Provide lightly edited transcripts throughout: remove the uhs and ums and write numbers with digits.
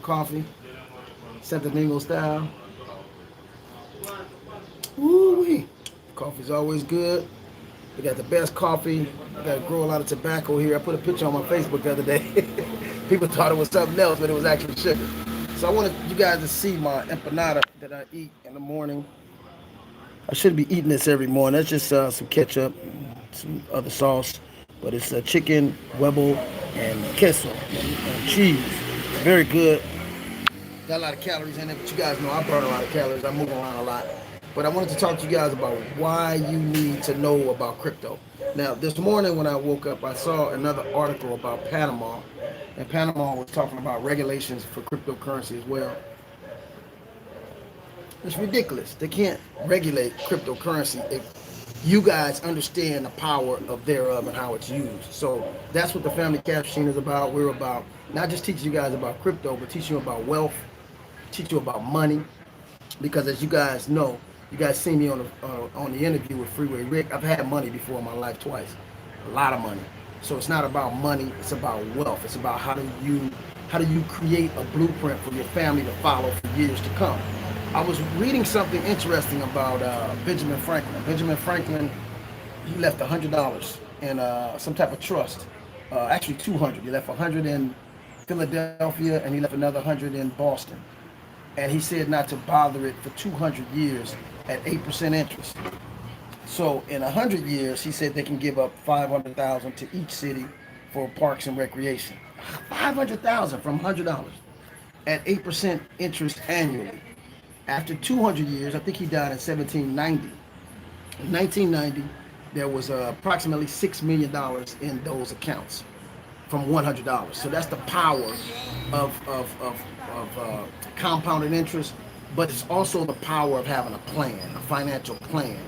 coffee, Santo Domingo style. Woo-wee. Coffee's always good. We got the best coffee. I got to grow a lot of tobacco here. I put a picture on my Facebook the other day. People thought it was something else, but it was actually sugar. So I wanted you guys to see my empanada that I eat in the morning. I shouldn't be eating this every morning. That's just some ketchup, some other sauce. But it's chicken, huevo, and queso, and cheese. Very good. Got a lot of calories in it, but you guys know I burn a lot of calories. I move around a lot. But I wanted to talk to you guys about why you need to know about crypto. Now, this morning when I woke up, I saw another article about Panama. And Panama was talking about regulations for cryptocurrency as well. It's ridiculous. They can't regulate cryptocurrency if you guys understand the power of thereof and how it's used. So that's what the Family Cash Machine is about. We're about not just teaching you guys about crypto, but teaching you about wealth, teach you about money. Because as you guys know, you guys see me on the interview with Freeway Rick. I've had money before in my life twice, a lot of money. So it's not about money; it's about wealth. It's about how do you create a blueprint for your family to follow for years to come. I was reading something interesting about Benjamin Franklin. Benjamin Franklin, he left $100 in some type of trust. Actually, 200. He left 100 in Philadelphia, and he left another 100 in Boston. And he said not to bother it for 200 years at 8% interest. So in 100 years, he said they can give up 500,000 to each city for parks and recreation. 500,000 from $100 at 8% interest annually. After 200 years, I think he died in 1790. In 1990, there was approximately $6 million in those accounts from $100. So that's the power of compounded interest, but it's also the power of having a plan, a financial plan.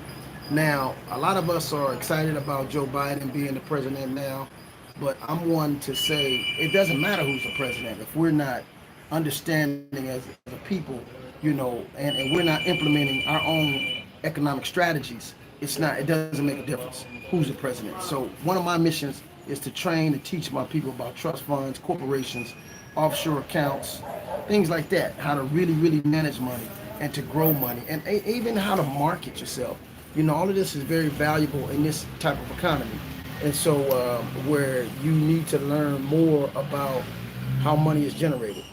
Now, a lot of us are excited about Joe Biden being the president now, but I'm one to say it doesn't matter who's the president if we're not understanding as a people, and we're not implementing our own economic strategies. It doesn't make a difference who's the president. So one of my missions is to train and teach my people about trust funds, corporations, offshore accounts, things like that, how to really, really manage money and to grow money, and even how to market yourself. All of this is very valuable in this type of economy. And so where you need to learn more about how money is generated.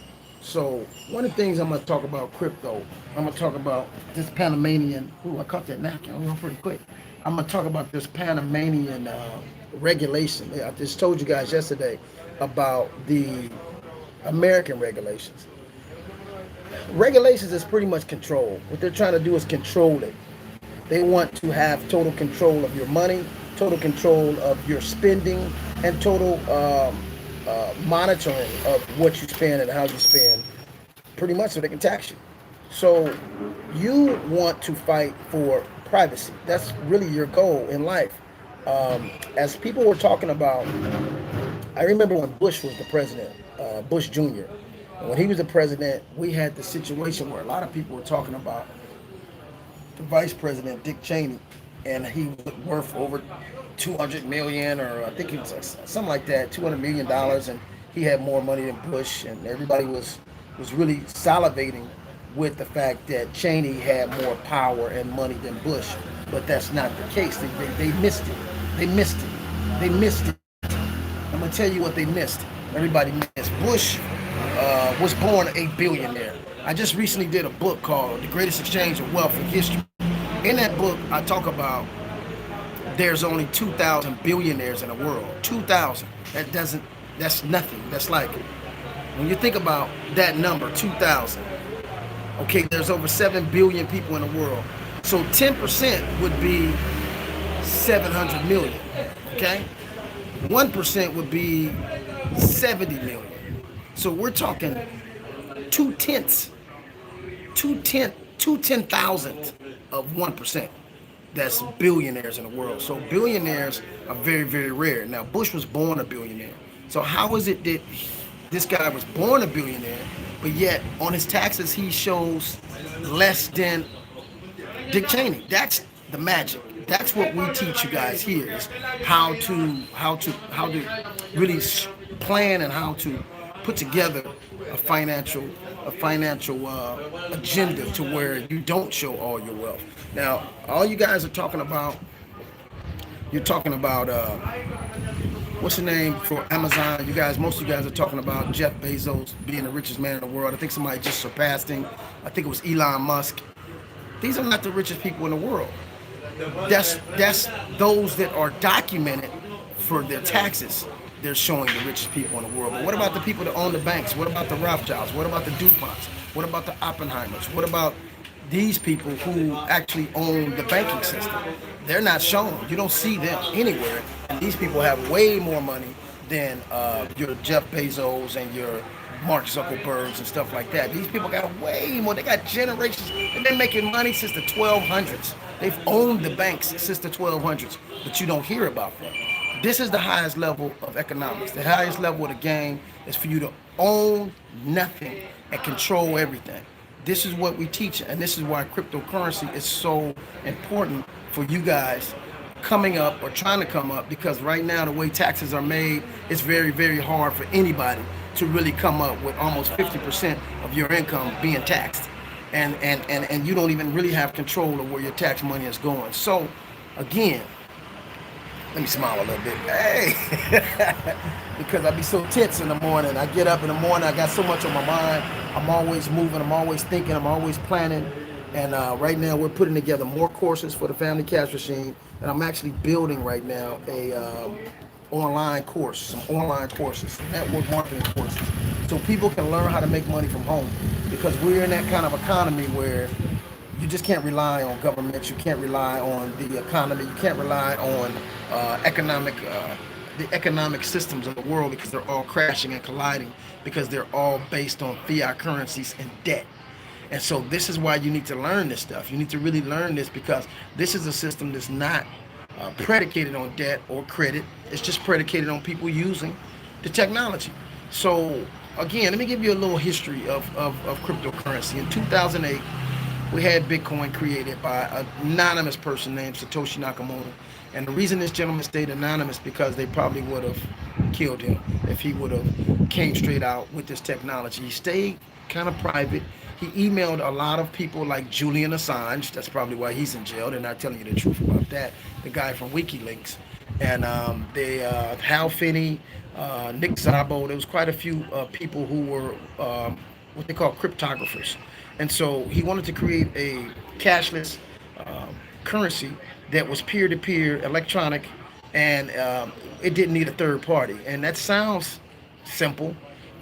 So one of the things I'm going to talk about crypto, I'm going to talk about this Panamanian, I caught that napkin, I went pretty quick. I'm going to talk about this Panamanian regulation. I just told you guys yesterday about the American regulations. Regulations is pretty much control. What they're trying to do is control it. They want to have total control of your money, total control of your spending, and total monitoring of what you spend and how you spend, pretty much so they can tax you. So you want to fight for privacy. That's really your goal in life. As people were talking about, I remember when Bush was the president, Bush Jr. When he was the president, we had the situation where a lot of people were talking about the vice president, Dick Cheney, and he was worth over 200 million, or I think it was something like that, $200 million, and he had more money than Bush, and everybody was really salivating with the fact that Cheney had more power and money than Bush. But that's not the case. They missed it. They missed it. They missed it. I'm going to tell you what they missed. Everybody missed. Bush was born a billionaire. I just recently did a book called The Greatest Exchange of Wealth in History. In that book, I talk about there's only 2,000 billionaires in the world. 2,000. That's nothing. That's like, when you think about that number, 2,000. Okay, there's over 7 billion people in the world. So 10% would be 700 million. Okay? 1% would be 70 million. So we're talking 2/10,000th of 1%. That's billionaires in the world. So billionaires are very, very rare. Now, Bush was born a billionaire. So how is it that this guy was born a billionaire, but yet on his taxes he shows less than Dick Cheney? That's the magic. That's what we teach you guys here, is how to really plan and how to put together a financial agenda to where you don't show all your wealth. Now, all you guys are talking about, you're talking about what's the name for Amazon? You guys, most of you guys are talking about Jeff Bezos being the richest man in the world. I think somebody just surpassed him. I think it was Elon Musk. These are not the richest people in the world. That's those that are documented for their taxes. They're showing the richest people in the world. But what about the people that own the banks? What about the Rothschilds? What about the DuPonts? What about the Oppenheimers? What about these people who actually own the banking system? They're not shown. You don't see them anywhere. And these people have way more money than your Jeff Bezos and your Mark Zuckerbergs and stuff like that. These people got way more. They got generations. They've been making money since the 1200s. They've owned the banks since the 1200s, but you don't hear about them. This is the highest level of economics. The highest level of the game is for you to own nothing and control everything. This is what we teach, and this is why cryptocurrency is so important for you guys coming up or trying to come up, because right now the way taxes are made, it's very, very hard for anybody to really come up with almost 50% of your income being taxed. And you don't even really have control of where your tax money is going. So again, let me smile a little bit. Hey, because I be so tense in the morning. I get up in the morning, I got so much on my mind. I'm always moving, I'm always thinking, I'm always planning. And right now we're putting together more courses for the Family Cash Machine. And I'm actually building right now a online course, some online courses, network marketing courses. So people can learn how to make money from home. Because we're in that kind of economy where you just can't rely on government. You can't rely on the economy. You can't rely on the economic systems of the world, because they're all crashing and colliding, because they're all based on fiat currencies and debt. And so this is why you need to learn this stuff. You need to really learn this, because this is a system that's not predicated on debt or credit. It's just predicated on people using the technology. So again, let me give you a little history of cryptocurrency. In 2008, we had Bitcoin created by an anonymous person named Satoshi Nakamoto. And the reason this gentleman stayed anonymous, because they probably would have killed him if he would have came straight out with this technology. He stayed kind of private. He emailed a lot of people like Julian Assange. That's probably why he's in jail. They're not telling you the truth about that. The guy from WikiLeaks. And Hal Finney, Nick Szabo. There was quite a few people who were what they call cryptographers. And so he wanted to create a cashless currency that was peer-to-peer, electronic, and it didn't need a third party. And that sounds simple,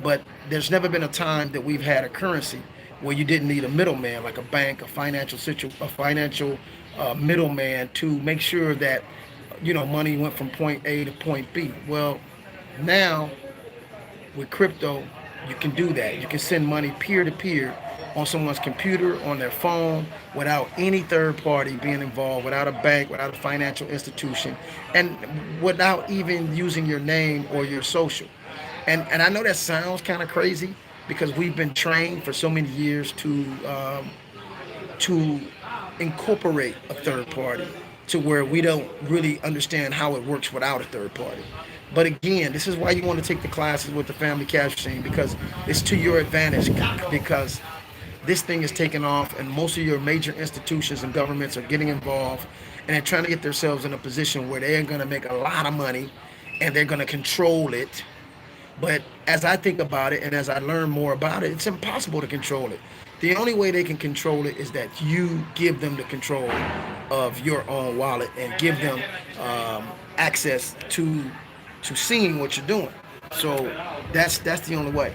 but there's never been a time that we've had a currency where you didn't need a middleman, like a bank, a financial middleman, to make sure that money went from point A to point B. Well, now with crypto, you can do that. You can send money peer-to-peer on someone's computer, on their phone, without any third party being involved, without a bank, without a financial institution, and without even using your name or your social. And I know that sounds kind of crazy, because we've been trained for so many years to incorporate a third party, to where we don't really understand how it works without a third party. But again, this is why you want to take the classes with the Family Cash Machine, because it's to your advantage, because this thing is taking off, and most of your major institutions and governments are getting involved, and they're trying to get themselves in a position where they're going to make a lot of money and they're going to control it. But as I think about it, and as I learn more about it, it's impossible to control it. The only way they can control it is that you give them the control of your own wallet, and give them access to seeing what you're doing. So that's the only way.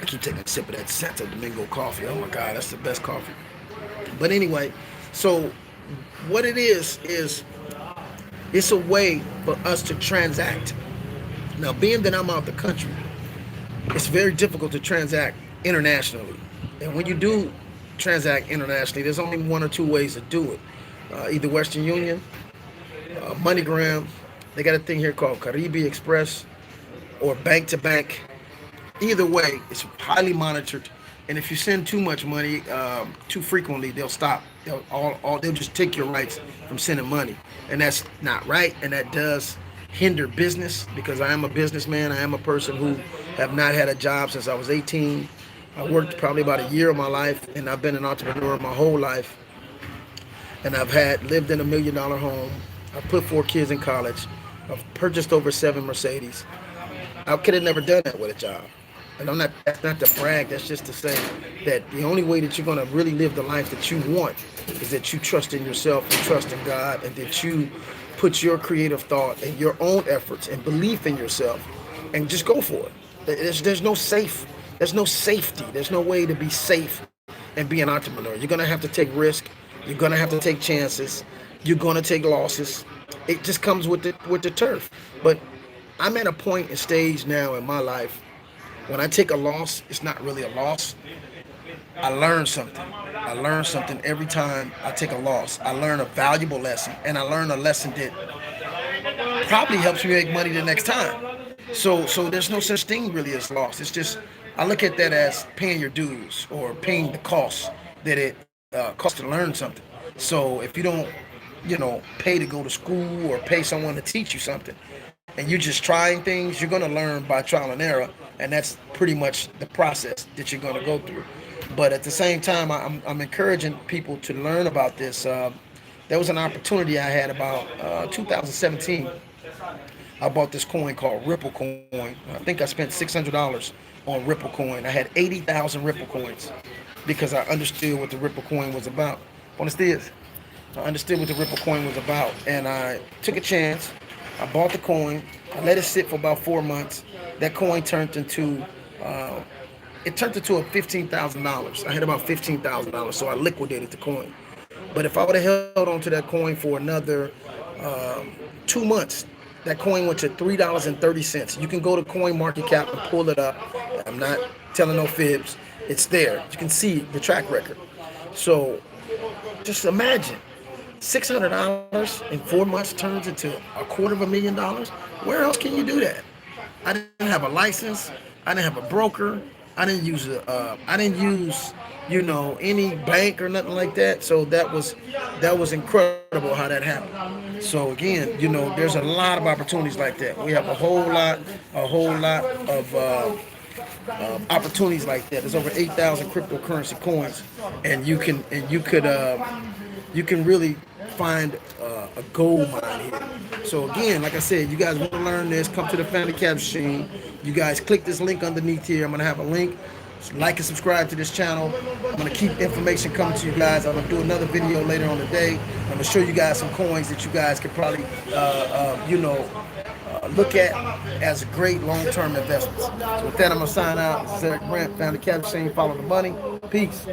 I keep taking a sip of that Santo Domingo coffee. Oh my God, that's the best coffee. But anyway, so what it is it's a way for us to transact. Now, being that I'm out the country, it's very difficult to transact internationally. And when you do transact internationally, there's only one or two ways to do it. Either Western Union, MoneyGram, they got a thing here called Caribe Express, or bank to bank. Either way, it's highly monitored, and if you send too much money too frequently, they'll stop. They'll just take your rights from sending money, and that's not right, and that does hinder business, because I am a businessman. I am a person who Have not had a job since I was 18. I worked probably about a year of my life, and I've been an entrepreneur my whole life. And I've had lived in $1 million home. I've put 4 kids in college. I've purchased over 7 Mercedes. I could have never done that with a job. And I'm not. That's not to brag. That's just to say that the only way that you're going to really live the life that you want is that you trust in yourself, you trust in God, and that you put your creative thought and your own efforts and belief in yourself, and just go for it. There's no safe. There's no safety. There's no way to be safe and be an entrepreneur. You're gonna have to take risk. You're gonna have to take chances. You're gonna take losses. It just comes with the turf. But I'm at a point and stage now in my life when I take a loss, it's not really a loss. I learn something. I learn something every time I take a loss. I learn a valuable lesson, and I learn a lesson that probably helps me make money the next time. So there's no such thing really as loss. It's just I look at that as paying your dues or paying the cost that it costs to learn something. So if you don't, pay to go to school or pay someone to teach you something, and you're just trying things, you're gonna learn by trial and error, and that's pretty much the process that you're gonna go through. But at the same time, I'm encouraging people to learn about this. There was an opportunity I had about 2017. I bought this coin called Ripple coin. I think I spent $600 on Ripple coin. I had 80,000 Ripple coins because I understood what the Ripple coin was about. Understood? I understood what the Ripple coin was about, and I took a chance. I bought the coin. I let it sit for about 4 months. That coin turned into uh, a $15,000. I had about $15,000, so I liquidated the coin. But if I would have held on to that coin for another um, 2 months, that coin went to $3.30. You can go to Coin Market Cap and pull it up. I'm not telling no fibs. It's there. You can see the track record. So just imagine $600 in 4 months turns into $250,000. Where else can you do that? I didn't have a license. I didn't have a broker. I didn't use any bank or nothing like that. So that was incredible how that happened. So again, there's a lot of opportunities like that. We have a whole lot of opportunities like that. There's over 8,000 cryptocurrency coins, and you can really find a gold mine here. So again, like I said, you guys want to learn this, come to the Family Cap Machine. You guys click this link underneath here. I'm gonna have a link. Like and subscribe to this channel. I'm gonna keep information coming to you guys. I'm gonna do another video later on today. I'm gonna show you guys some coins that you guys could probably, look at as great long-term investments. So with that, I'm gonna sign out. This is Erick Brent, Family Cap Machine. Follow the money. Peace.